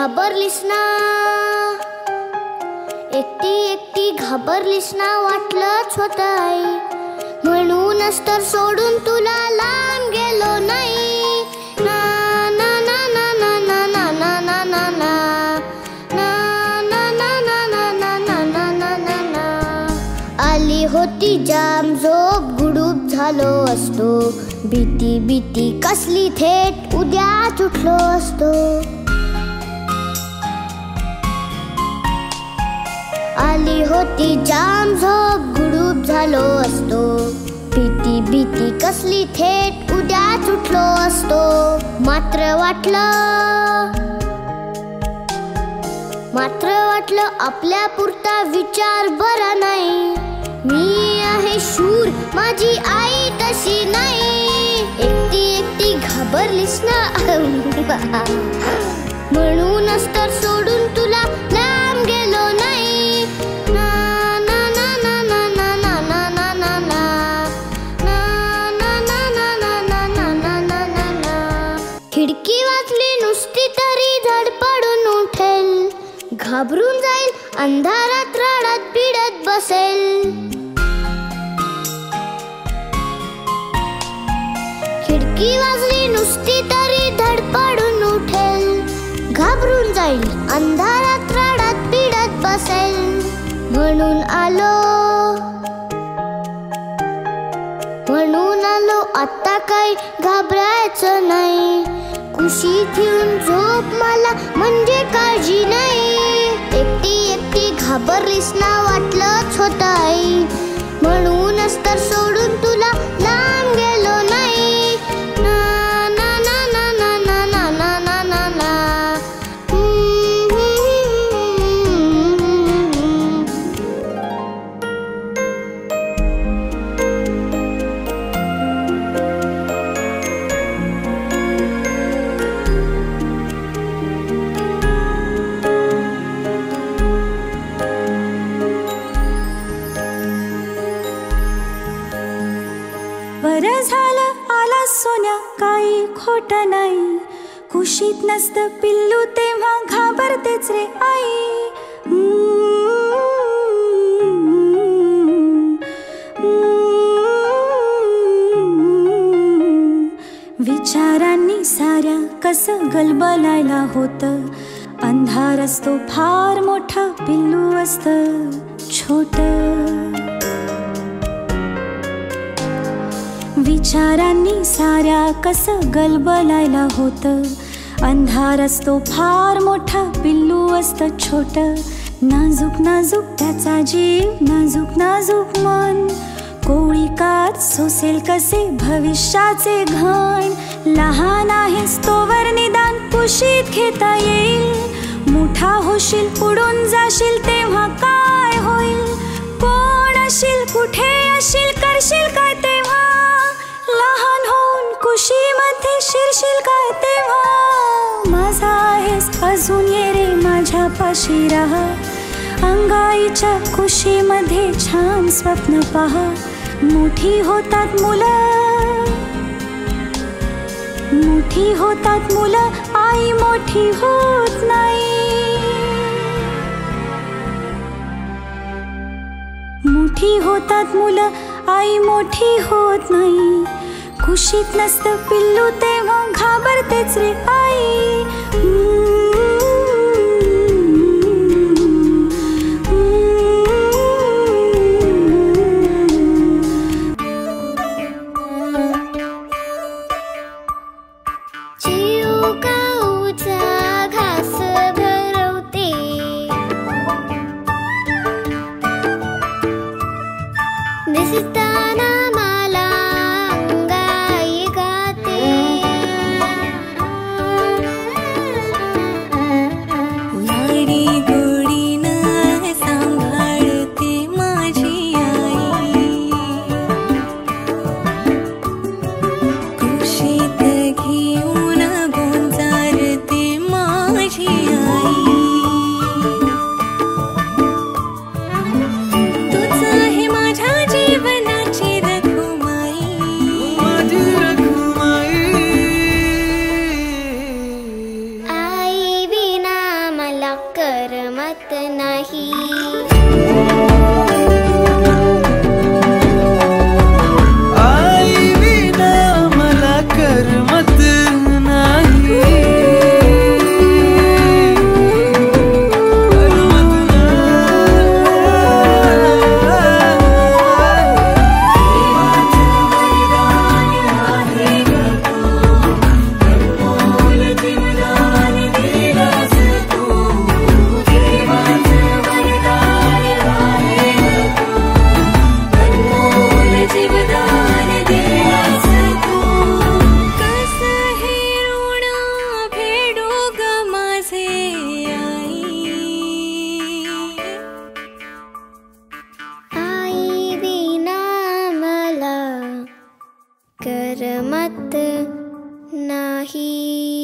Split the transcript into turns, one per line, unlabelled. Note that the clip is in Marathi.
घाबरलीस ना, एकटी एकटी घाबरलीस ना, वाटलंच होतं आई, म्हणूनच तर सोडून तुला लांब गेलो नाही. ना ना ना ना ना ना ना ना ना ना ना आली होती जाम झोप, गुडूप झालो असतो, भीती भीती कसली थेट उद्याच उठलो असतो. आली होती जाम झोप, गुडूप झालो असतो, भीती भीती कसली थेट उद्याच उठलो असतो. मात्र वाटलं आपल्या पुरता विचार बरा नाही. मी आहे शूर, माझी आई तशी नाही. एकटी एकटी घाबरलीस ना, म्हणूनच तर सोडून तुला लांब गेलो नाही. ना ना ना ना ना ना ना ना ना ना ना ना ना ना ना. खिडकी वाचली नुसती तरी धडपडून उठेल, घाबरून जाईल, अंधारात रडत पिडत बसेल. खिडकी वाजली नुसती तरी धडपडून उठेल, घाबरून जाईल, अंधारात रडत पिडत बसेल. म्हणून आलो आता काही घाबरायचं नाही. कुशीत येऊन झोप मला म्हणजे काळजी नाही. एकटी एकटी घाबरलीस ना, वाटलंच होतं आई, म्हणूनच तर सोडून तुला लांब गेलो नाही. ना ना ना ना ना ना ना ना ना ना ना.
बरं झालं आला सोन्या, काही खोट नाही. कुशीत नसतं पिल्लू तेव्हा घाबरतेच रे आई. विचारांनी साऱ्या कसं गलबलायला होतं, अंधार असतो फार मोठा, पिल्लू असतं छोटं. विचारांनी साऱ्या कसं गलबलायला होतं, अंधार असतो फार मोठा, पिल्लू असतं छोटं. नाजूक नाजूक त्याचा जीव, नाजूक नाजूक मन, कोळीकात सोसेल कसे भविष्याचे घण. लहान आहेस तोवर निदान कुशीत घेता येईल, मोठा होशील उडून जाशील तेव्हा काय होईल. कोण अशील, कुठे अशील, करशील काय तेव्हा, लहान होऊन कुशीमध्ये शिरशील काय तेव्हा. माझा आहेस अजून ये रे माझ्या पाशी राहा, अंगाईच्या कुशीमध्ये छान स्वप्न पहा. मोठी होतात मुलं, आई मोठी होत नाही. मोठी होतात मुलं, आई मोठी होत नाही. कुशीत नसतं पिल्लू तेव्हा घाबरतेच रे आई.
दिसताना मला अंगाई गाते,
तुझं आहे माझ्या जीवनात
करमत नाही.